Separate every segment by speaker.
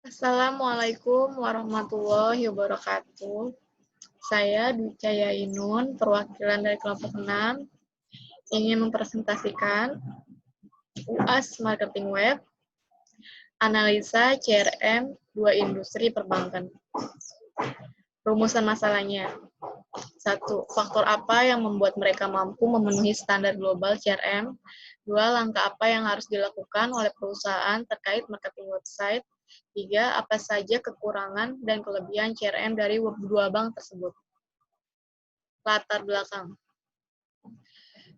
Speaker 1: Assalamualaikum warahmatullahi wabarakatuh. Saya Dwi Cahaya Ainun, perwakilan dari kelompok 6, ingin mempresentasikan UAS Marketing Web, analisa CRM 2 industri perbankan. Rumusan masalahnya. 1. Faktor apa yang membuat mereka mampu memenuhi standar global CRM? 2. Langkah apa yang harus dilakukan oleh perusahaan terkait marketing website? 3. Apa saja kekurangan dan kelebihan CRM dari dua bank tersebut? Latar belakang.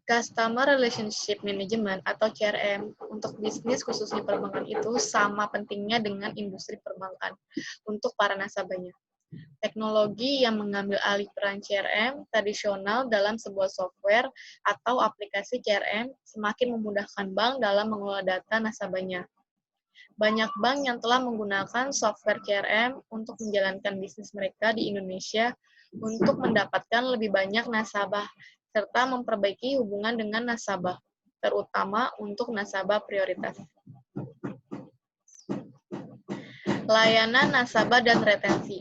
Speaker 1: Customer Relationship Management atau CRM untuk bisnis khususnya perbankan itu sama pentingnya dengan industri perbankan untuk para nasabahnya. Teknologi yang mengambil alih peran CRM tradisional dalam sebuah software atau aplikasi CRM semakin memudahkan bank dalam mengelola data nasabahnya. Banyak bank yang telah menggunakan software CRM untuk menjalankan bisnis mereka di Indonesia untuk mendapatkan lebih banyak nasabah serta memperbaiki hubungan dengan nasabah, terutama untuk nasabah prioritas. Layanan nasabah dan retensi.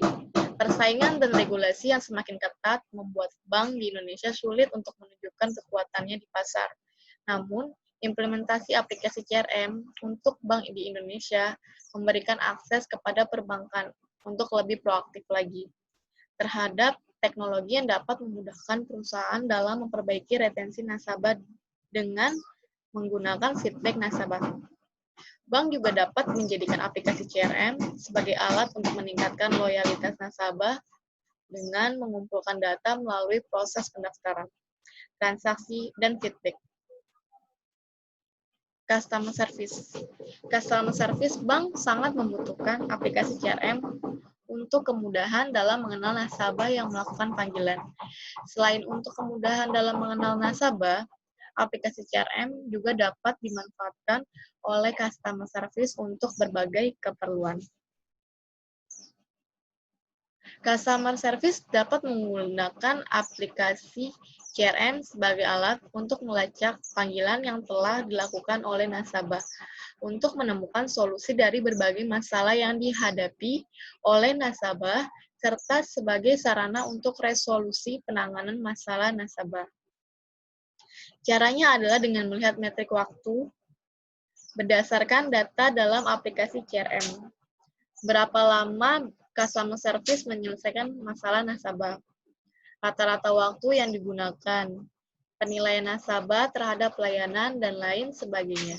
Speaker 1: Persaingan dan regulasi yang semakin ketat membuat bank di Indonesia sulit untuk menunjukkan kekuatannya di pasar. Namun, implementasi aplikasi CRM untuk bank di Indonesia memberikan akses kepada perbankan untuk lebih proaktif lagi terhadap teknologi yang dapat memudahkan perusahaan dalam memperbaiki retensi nasabah dengan menggunakan feedback nasabah. Bank juga dapat menjadikan aplikasi CRM sebagai alat untuk meningkatkan loyalitas nasabah dengan mengumpulkan data melalui proses pendaftaran, transaksi, dan feedback. Customer Service. Customer Service bank sangat membutuhkan aplikasi CRM untuk kemudahan dalam mengenal nasabah yang melakukan panggilan. Selain untuk kemudahan dalam mengenal nasabah, aplikasi CRM juga dapat dimanfaatkan oleh customer service untuk berbagai keperluan. Customer service dapat menggunakan aplikasi CRM sebagai alat untuk melacak panggilan yang telah dilakukan oleh nasabah untuk menemukan solusi dari berbagai masalah yang dihadapi oleh nasabah serta sebagai sarana untuk resolusi penanganan masalah nasabah. Caranya adalah dengan melihat metrik waktu berdasarkan data dalam aplikasi CRM. Berapa lama customer service menyelesaikan masalah nasabah? Rata-rata waktu yang digunakan, penilaian nasabah terhadap pelayanan, dan lain sebagainya.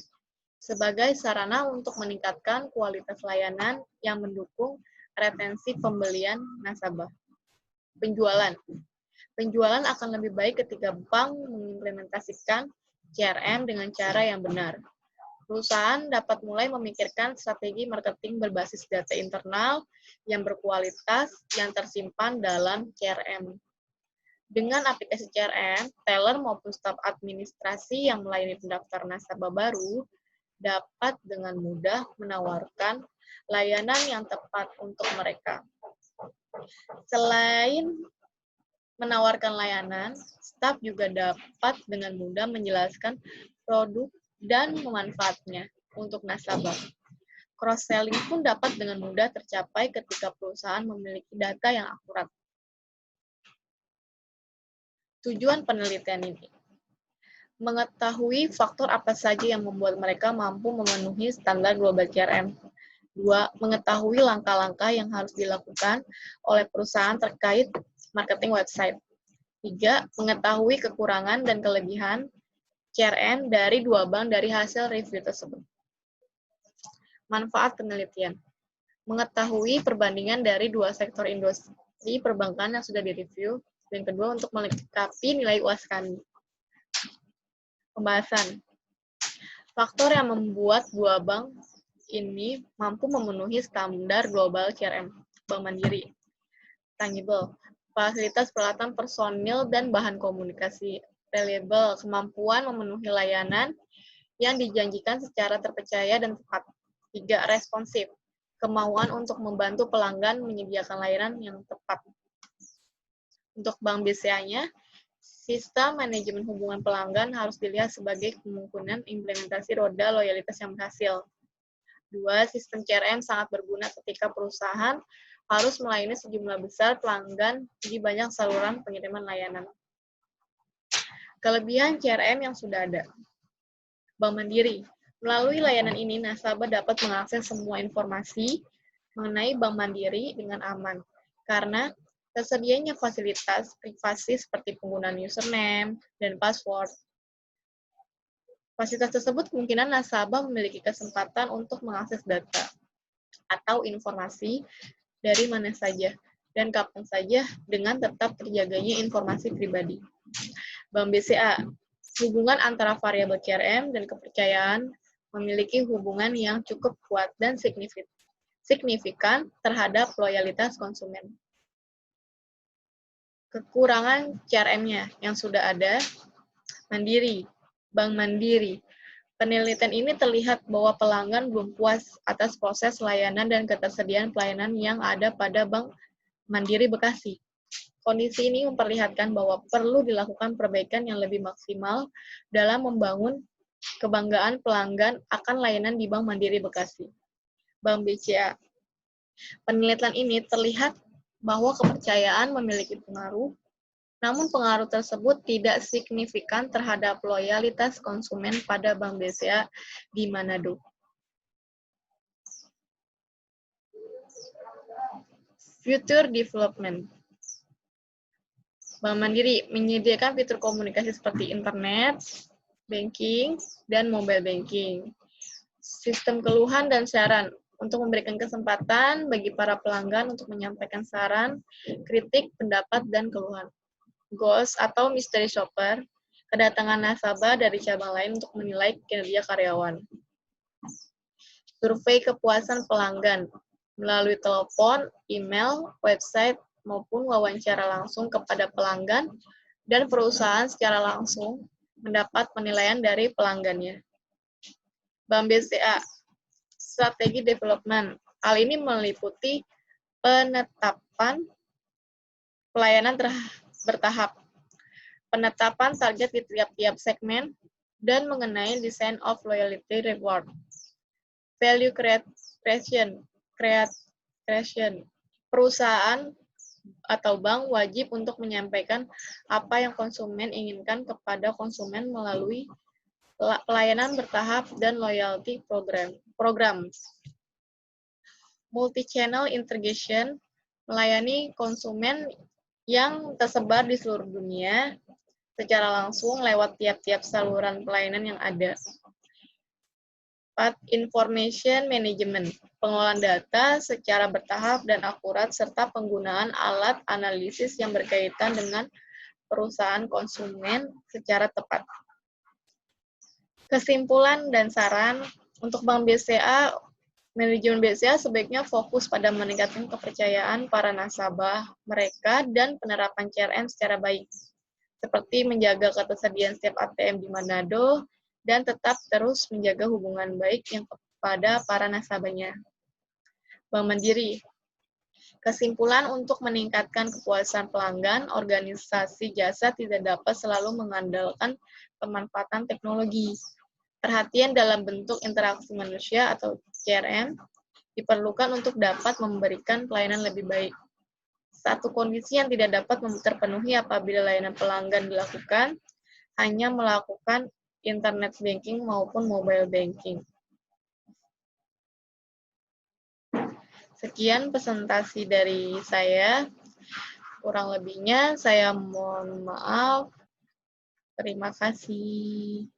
Speaker 1: Sebagai sarana untuk meningkatkan kualitas layanan yang mendukung retensi pembelian nasabah. Penjualan. Penjualan akan lebih baik ketika bank mengimplementasikan CRM dengan cara yang benar. Perusahaan dapat mulai memikirkan strategi marketing berbasis data internal yang berkualitas yang tersimpan dalam CRM. Dengan aplikasi CRM, teller maupun staf administrasi yang melayani pendaftar nasabah baru dapat dengan mudah menawarkan layanan yang tepat untuk mereka. Selain menawarkan layanan, staf juga dapat dengan mudah menjelaskan produk dan manfaatnya untuk nasabah. Cross-selling pun dapat dengan mudah tercapai ketika perusahaan memiliki data yang akurat. Tujuan penelitian ini mengetahui faktor apa saja yang membuat mereka mampu memenuhi standar global CRM. 2. Mengetahui langkah-langkah yang harus dilakukan oleh perusahaan terkait marketing website. 3. Mengetahui kekurangan dan kelebihan CRM dari dua bank dari hasil review tersebut. Manfaat penelitian. Mengetahui perbandingan dari dua sektor industri perbankan yang sudah direview. Dan kedua, untuk melengkapi nilai UAS kami. Pembahasan. Faktor yang membuat dua bank ini mampu memenuhi standar global CRM. Bank Mandiri. Tangible. Fasilitas peralatan personil dan bahan komunikasi. Reliable, kemampuan memenuhi layanan yang dijanjikan secara terpercaya dan tepat. 3. Responsif, kemauan untuk membantu pelanggan menyediakan layanan yang tepat. Untuk Bank BCA-nya, sistem manajemen hubungan pelanggan harus dilihat sebagai kemungkinan implementasi roda loyalitas yang berhasil. 2. Sistem CRM sangat berguna ketika perusahaan harus melayani sejumlah besar pelanggan di banyak saluran pengiriman layanan. Kelebihan CRM yang sudah ada. Bank Mandiri. Melalui layanan ini, nasabah dapat mengakses semua informasi mengenai Bank Mandiri dengan aman, karena tersedianya fasilitas privasi seperti penggunaan username dan password. Fasilitas tersebut kemungkinan nasabah memiliki kesempatan untuk mengakses data atau informasi dari mana saja dan kapan saja dengan tetap terjaganya informasi pribadi. Bank BCA, hubungan antara variabel CRM dan kepercayaan memiliki hubungan yang cukup kuat dan signifikan terhadap loyalitas konsumen. Kekurangan CRM-nya yang sudah ada. Mandiri, Bank Mandiri. Penelitian ini terlihat bahwa pelanggan belum puas atas proses layanan dan ketersediaan pelayanan yang ada pada Bank Mandiri Bekasi. Kondisi ini memperlihatkan bahwa perlu dilakukan perbaikan yang lebih maksimal dalam membangun kebanggaan pelanggan akan layanan di Bank Mandiri Bekasi. Bank BCA. Penelitian ini terlihat bahwa kepercayaan memiliki pengaruh, namun pengaruh tersebut tidak signifikan terhadap loyalitas konsumen pada Bank BCA di Manado. Future Development. Bank Mandiri menyediakan fitur komunikasi seperti internet, banking, dan mobile banking. Sistem keluhan dan saran untuk memberikan kesempatan bagi para pelanggan untuk menyampaikan saran, kritik, pendapat, dan keluhan. Ghost atau mystery shopper, kedatangan nasabah dari cabang lain untuk menilai kinerja karyawan. Survei kepuasan pelanggan melalui telepon, email, website, maupun wawancara langsung kepada pelanggan dan perusahaan secara langsung mendapat penilaian dari pelanggannya. Bank BCA, strategi development. Hal ini meliputi penetapan pelayanan bertahap, penetapan target di tiap-tiap segmen, dan mengenai design of loyalty reward. Value creation. Perusahaan atau bank wajib untuk menyampaikan apa yang konsumen inginkan kepada konsumen melalui pelayanan bertahap dan loyalty program. Multi-channel integration melayani konsumen yang tersebar di seluruh dunia secara langsung lewat tiap-tiap saluran pelayanan yang ada. 4. Information Management, pengelolaan data secara bertahap dan akurat, serta penggunaan alat analisis yang berkaitan dengan perusahaan konsumen secara tepat. Kesimpulan dan saran untuk Bank BCA, manajemen BCA sebaiknya fokus pada meningkatkan kepercayaan para nasabah mereka dan penerapan CRM secara baik, seperti menjaga ketersediaan setiap ATM di Manado, dan tetap terus menjaga hubungan baik yang kepada para nasabahnya. Bank Mandiri. Kesimpulan untuk meningkatkan kepuasan pelanggan, organisasi jasa tidak dapat selalu mengandalkan pemanfaatan teknologi. Perhatian dalam bentuk interaksi manusia atau CRM diperlukan untuk dapat memberikan pelayanan lebih baik. Satu kondisi yang tidak dapat terpenuhi apabila layanan pelanggan dilakukan hanya melakukan internet banking maupun mobile banking. Sekian presentasi dari saya. Kurang lebihnya saya mohon maaf. Terima kasih.